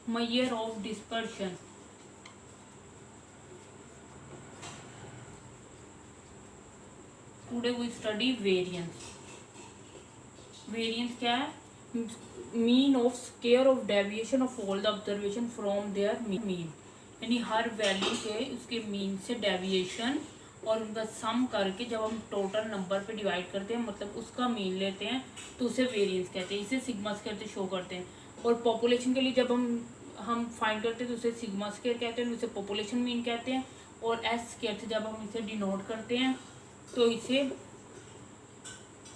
measure of dispersion. Today we study variance. Variance क्या है? Mean of square of deviation of all the observation from there mean, यानी हर value के उसके mean से deviation और उनका सम करके जब हम टोटल नंबर पे डिवाइड करते हैं, मतलब उसका मीन लेते हैं, तो उसे वेरिएंस कहते हैं। इसे सिग्मा स्क्वायर से शो करते हैं। और पॉपुलेशन के लिए जब हम फाइंड करते हैं तो उसे सिग्मा स्क्वायर कहते हैं, उसे पॉपुलेशन मीन कहते हैं। और एस स्क्वायर से जब हम इसे डिनोट करते हैं तो इसे,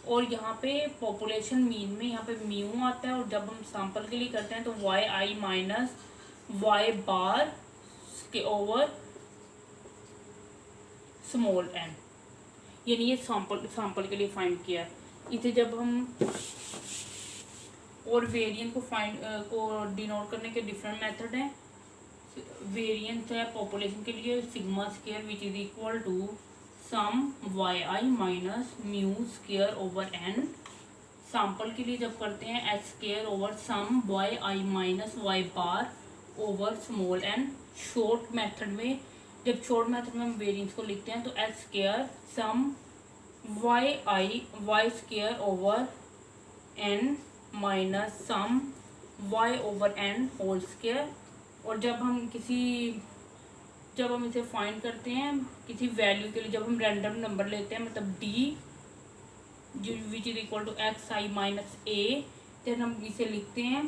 और यहाँ पे पॉपुलेशन मीन में यहाँ पे म्यू आता है, और जब हम सैंपल के लिए करते हैं तो वाई आई माइनस वाई बार के ओवर स्मॉल एन, यानी ये सैंपल के लिए फाइंड किया है। इसे जब हम, और वेरिएंस को डिनोट करने के डिफरेंट मेथड हैं। वेरिएंस है पॉपुलेशन के लिए sigma square which is equal to sum y i minus mu square over n. Sample के लिए जब करते हैं H square over sum y i minus Y bar over small n. Short method में, जब शॉर्ट मेथड में हम variance को लिखते हैं तो h square sum y square over N minus sum y over N whole square. और जब हम इसे फाइंड करते हैं किसी वैल्यू के लिए, जब हम रैंडम नंबर लेते हैं, मतलब D which is equal to X I minus A, then हम इसे लिखते हैं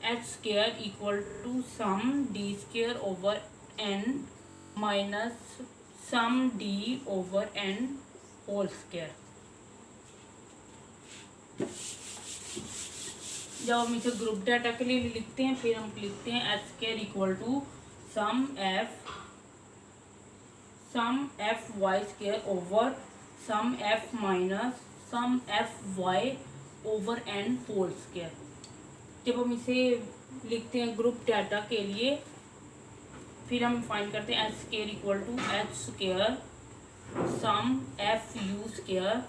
H square equal to sum D square over N minus sum D over N whole square. जब हम इसे ग्रुप डाटा के लिए लिखते हैं, फिर हम लिखते हैं H square equal to sum F Y square over sum F minus sum F Y over N whole square. जब हम इसे लिखते हैं ग्रुप डाटा के लिए, फिर हम फाइंड करते हैं H square equal to H square sum F U square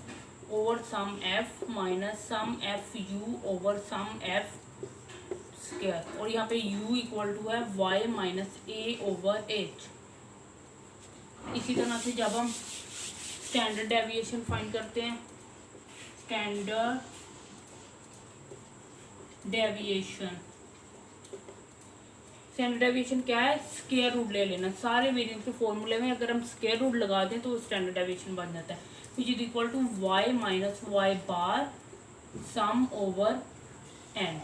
over sum F minus sum F U over sum F square. और यहाँ पे u इक्वल टू है y minus A over H. इसी तरह से जब हम स्टैंडर्ड डेविएशन फाइंड करते हैं, स्टैंडर्ड डेविएशन क्या है? स्क्वायर रूट ले लेना। सारे वेरिएंस के फॉर्मूले में अगर हम स्क्वायर रूट लगा दें तो स्टैंडर्ड डेविएशन बन जाता है, which is equal to y minus Y bar sum over n।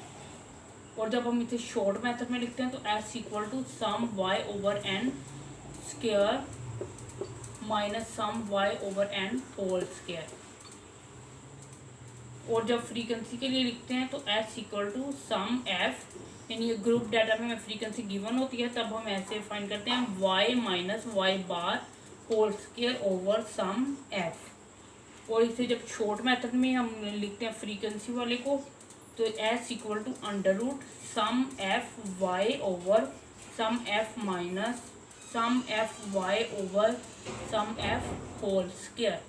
और जब हम इसे शॉर्ट मेथड में लिखते हैं तो s equal to sum y over n square minus sum y over n whole square. और जब फ्रीक्वेंसी के लिए लिखते हैं तो s equal to sum f, यानी ग्रुप डाटा में फ्रीक्वेंसी गिवन होती है तब हम ऐसे फाइंड करते हैं y minus Y bar whole square over sum f। और इसे जब शॉर्ट मेथड में हम लिखते हैं फ्रीक्वेंसी वाले को, तो s equal to under root sum F Y over sum F minus sum F Y over sum F whole square.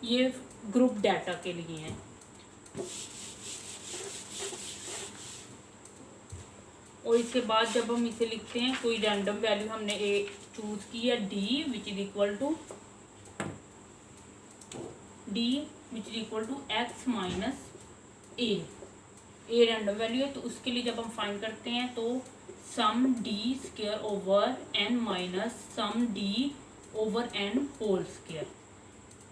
ये ग्रुप डाटा के लिए है। और इसके बाद जब हम इसे लिखते हैं, कोई रैंडम वैल्यू हमने ए चूज की है D which is equal to X minus A random value है, तो उसके लिए जब हम फाइंड करते हैं तो sum D square over N minus sum D over N whole square.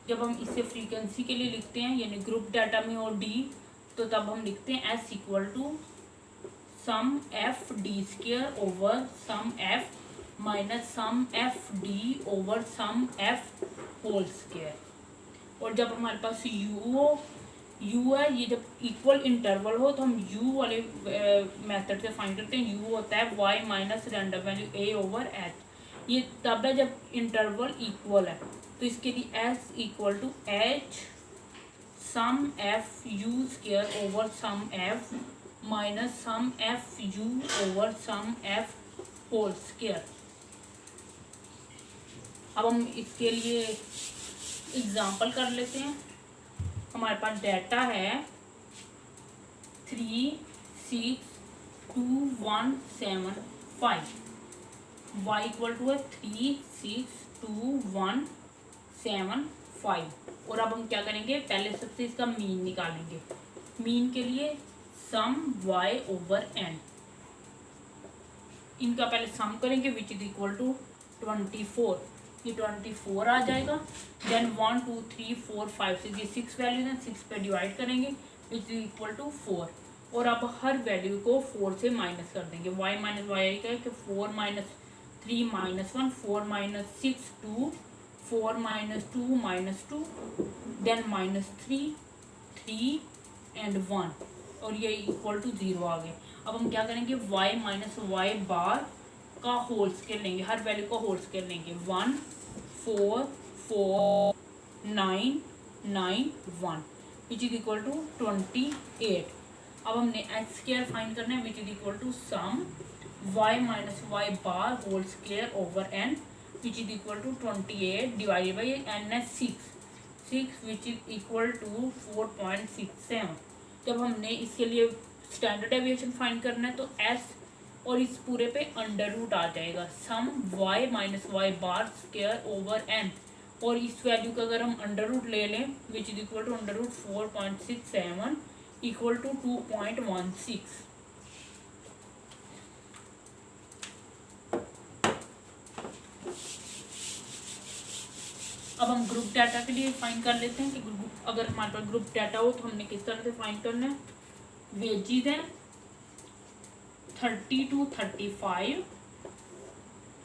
जब हम इसे फ्रीक्वेंसी के लिए लिखते हैं, यानी ग्रुप डाटा में और डी, तो तब हम लिखते हैं S equal to sum F D square over sum F minus sum F D over sum F whole square. और जब हमारे पास u है, ये जब इक्वल इंटरवल हो तो हम u वाले मेथड से फाइंड करते हैं। u होता है y minus random value a over h। ये तब है जब इंटरवल इक्वल है, तो इसके लिए s equal to h sum F U square over sum F minus sum F U over sum F whole square. अब हम इसके लिए एग्जाम्पल कर लेते हैं। हमारे पास डाटा है 3, 6, 2175, y इक्वल टू है 362,175। और अब हम क्या करेंगे, पहले सबसे इसका मीन निकालेंगे। मीन के लिए सम y ओवर n, इनका पहले सम करेंगे विच इज इक्वल टू 24, ये 24 आ जाएगा। देन 1 2 3 4 5 6, ये 6 वैल्यूज हैं, 6 पे डिवाइड करेंगे विच इज इक्वल टू 4। और अब हर वैल्यू को 4 से माइनस कर देंगे। y माइनस वाई का है कि 4 minus 3 minus 1, 4 minus 6 2, 4 minus 2 minus 2, then minus 3 3 and 1, और ये इक्वल टू 0 आ गए। अब हम क्या करेंगे, y माइनस वाई बार का होल स्केयर लेंगे, हर वैल्यू का होल स्केयर लेंगे। 1 4 4 9 9 1 विच इज इक्वल टू 28। अब हमने एक्स स्केयर फाइंड करना है which is equal to sum y minus Y bar whole square over n which is equal to 28 divided by n है 6 विच is equal to 4.67। जब हमने इसके लिए स्टैंडर्ड डेविएशन फाइंड करना है तो s और इस पूरे पे अंडर रूट आ जाएगा। सम y माइनस वाई बार स्केयर ओवर n, और इस वैल्यू का अगर हम अंडर रूट ले लें which is equal to under root 4.67 equal to 2.16। अब हम ग्रुप डाटा के लिए फाइंड कर लेते हैं कि ग्रुप, अगर हमारे पास ग्रुप डाटा हो तो हमने किस तरह से फाइंड करना है। वेजीज है 30 to 35,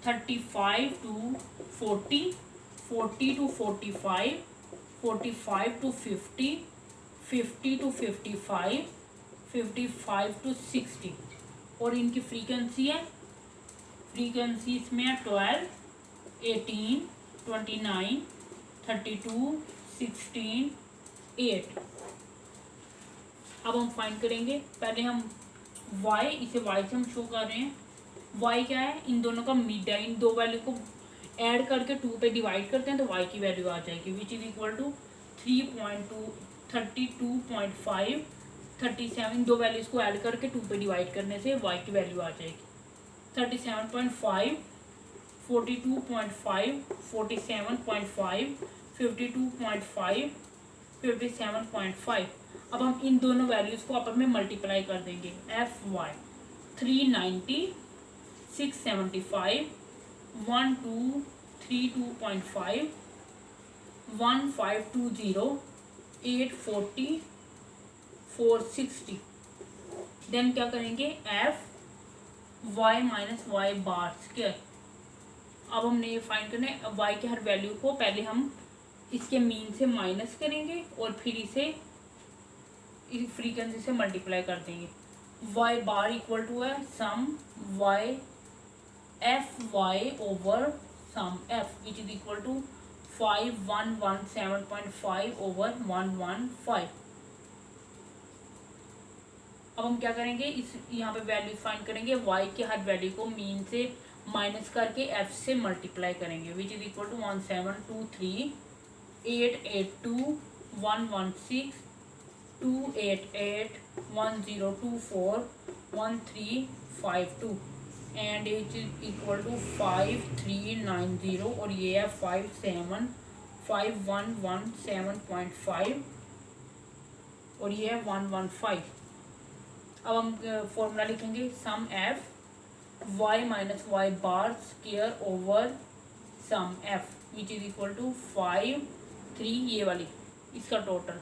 35 to 40, 40 to 45, 45 to 50, 50 to 55, 55 to 60, और इनकी फ्रीक्वेंसी है, फ्रीक्वेंसी इसमें है 12, 18, 29, 32, 16, 8। अब हम फाइंड करेंगे, पहले हम y, इसे y से हम शो कर रहे हैं। y क्या है, इन दोनों का मिड है, इन दो वैल्यू को ऐड करके 2 पे डिवाइड करते हैं तो y की वैल्यू आ जाएगी विच इज इक्वल टू 3.2 32.5 37, दो वैल्यूज को ऐड करके 2 पे डिवाइड करने से y की वैल्यू आ जाएगी 37.5 42.5 47.5 52.5 57.5। अब हम इन दोनों वैल्यूज को आपस में मल्टीप्लाई कर देंगे। FY 390 675 1232.5 1520 840 460। देन क्या करेंगे, FY minus Y bar square. अब हमने ये फाइंड करना है, y के हर वैल्यू को पहले हम इसके मीन से माइनस करेंगे और फिर इसे इस फ्रीक्वेंसी से मल्टीप्लाई कर देंगे। y बार इक्वल टू है sum y FY over sum f which is equal to 5117.5 over 115। अब हम क्या करेंगे, इस यहाँ पे वैल्यू फाइंड करेंगे, y के हर वैल्यू को मीन से माइनस करके f से मल्टीप्लाई करेंगे which is equal to 1723 882 116 288 1024 1352 and it is equal to 5390, और ये है 5117.5 और ये है 115। अब हम फॉर्मूला लिखेंगे, sum f y minus Y bar square over sum f which is equal to 5 3, ये वाली इसका टोटल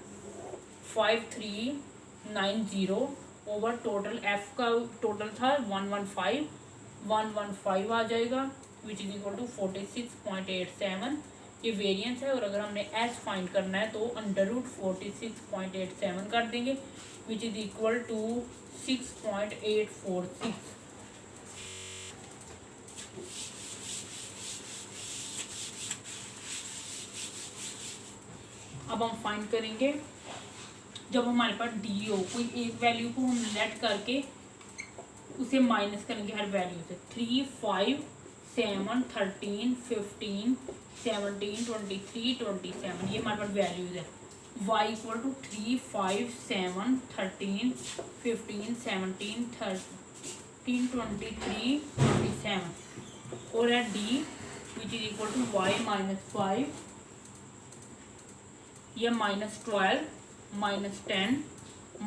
5390 ओवर टोटल f का टोटल था 115 आ जाएगा विच इज इक्वल टू 46.87। ये वेरिएंस है, और अगर हमने s फाइंड करना है तो अंडर रूट 46.87 कर देंगे विच इज इक्वल टू 6.846। अब हम फाइंड करेंगे, जब हमारे पास डी हो, कोई एक वैल्यू को हम लेट करके उसे माइनस करेंगे हर वैल्यू से। 3 5 7 13 15 17 23 27, ये हमारे पास वैल्यूज है। y इक्वल टू 3 5 7 13 15 17 27 और है d which is equal to y -5 या -12 -10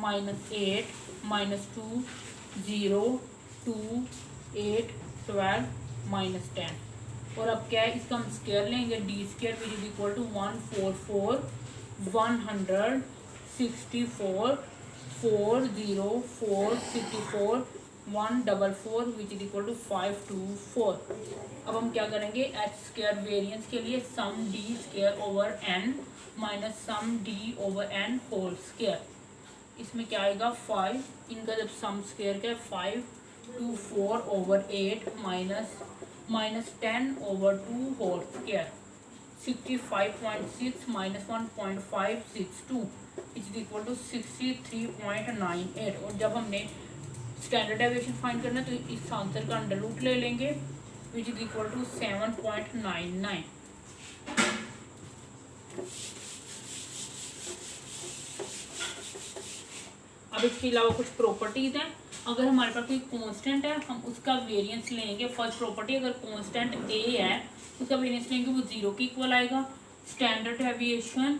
-8 -2 0 2 8 12 -10 और अब क्या है इसका हम स्क्वायर लेंगे d square which is equal to 144 164 404 54 144 which is equal to 524। अब हम क्या करेंगे एच स्क्वायर वेरिएंस के लिए sum d square over n minus sum d over n whole square. इसमें क्या आएगा 5, इनका जब सम स्क्वायर क्या है 5 2 4 over 8 minus 10 over 2 whole square 65.6 minus 1.562 is equal to 63.98। और जब हमने स्टैंडर्ड डेविएशन फाइंड करना है तो इस आंसर का अंडर रूट ले लेंगे विच इज इक्वल टू 7.99। अब इसके अलावा कुछ प्रॉपर्टीज हैं। अगर हमारे पास कोई कांस्टेंट है हम उसका वेरिएंस लेंगे। फर्स्ट प्रॉपर्टी अगर कांस्टेंट a है उसका वेरिएंस लेंगे वो 0 के इक्वल आएगा। स्टैंडर्ड डेविएशन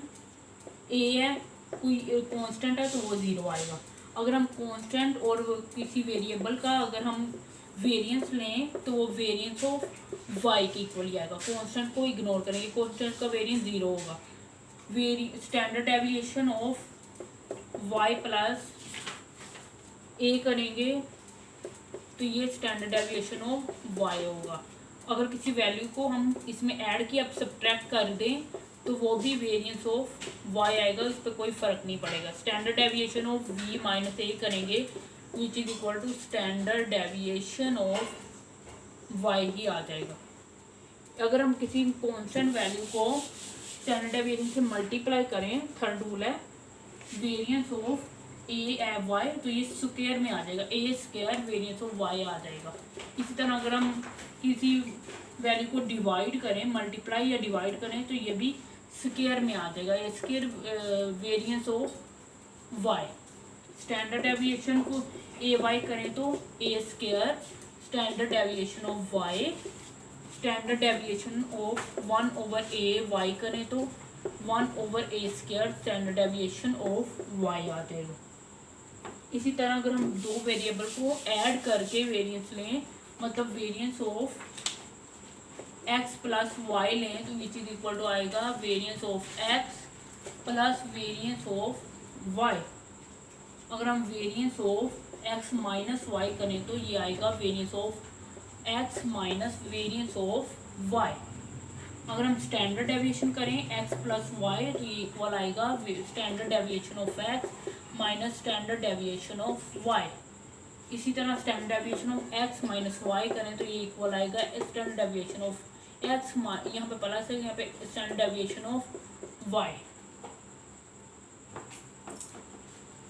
a है कोई कांस्टेंट है तो वो 0 आएगा। अगर हम कांस्टेंट और किसी वेरिएबल का अगर हम वेरिएंस लें तो वो वेरिएंस ऑफ y के इक्वल ही आएगा। कांस्टेंट को इग्नोर करेंगे, कांस्टेंट का वेरिएंस 0 होगा। Standard deviation of y plus a करेंगे तो ये स्टैंडर्ड डेविएशन ऑफ y होगा। अगर किसी वैल्यू को हम इसमें ऐड किया अब सब्ट्रैक्ट कर दें तो वो भी वेरिएंस ऑफ y आएगा, इस पर कोई फर्क नहीं पड़ेगा। Standard deviation of v minus a करेंगे which is equal to standard deviation of y ही आ जाएगा। अगर हम किसी कॉन्स्टेंट वैल्यू को स्टैंडर्ड डेविएशन से मल्टीप्लाई करें, थर्ड रूल है वेरिएंस ऑफ a y तो ये स्क्वायर में आ जाएगा, a square variance of y आ जाएगा। इसी तरह अगर हम किसी वैल्यू को डिवाइड करें, मल्टीप्लाई या डिवाइड करें तो ये भी स्क्वायर में आ जाएगा, a square variance of y। Standard deviation को a y करें तो a square standard deviation of y, standard deviation of 1 over a y करें तो 1 over a square standard deviation of y आ जाएगा। इसी तरह अगर हम दो वेरिएबल को ऐड करके वेरिएंस लें, मतलब variance of x plus Y लें तो विच इज इक्वल टू आएगा variance of x plus variance of y। अगर हम variance of x minus Y करें तो ये आएगा variance of x minus variance of y। अगर हम स्टैंडर्ड डेविएशन करें x प्लस वाई तो ये इक्वल आएगा standard deviation of x minus standard deviation of y। इसी तरह standard deviation of x minus Y करें तो ये इक्वल आएगा स्टैंडर्ड डेविएशन ऑफ x, यहाँ पे प्लस है, यहाँ पे स्टैंडर्ड डेविएशन ऑफ y।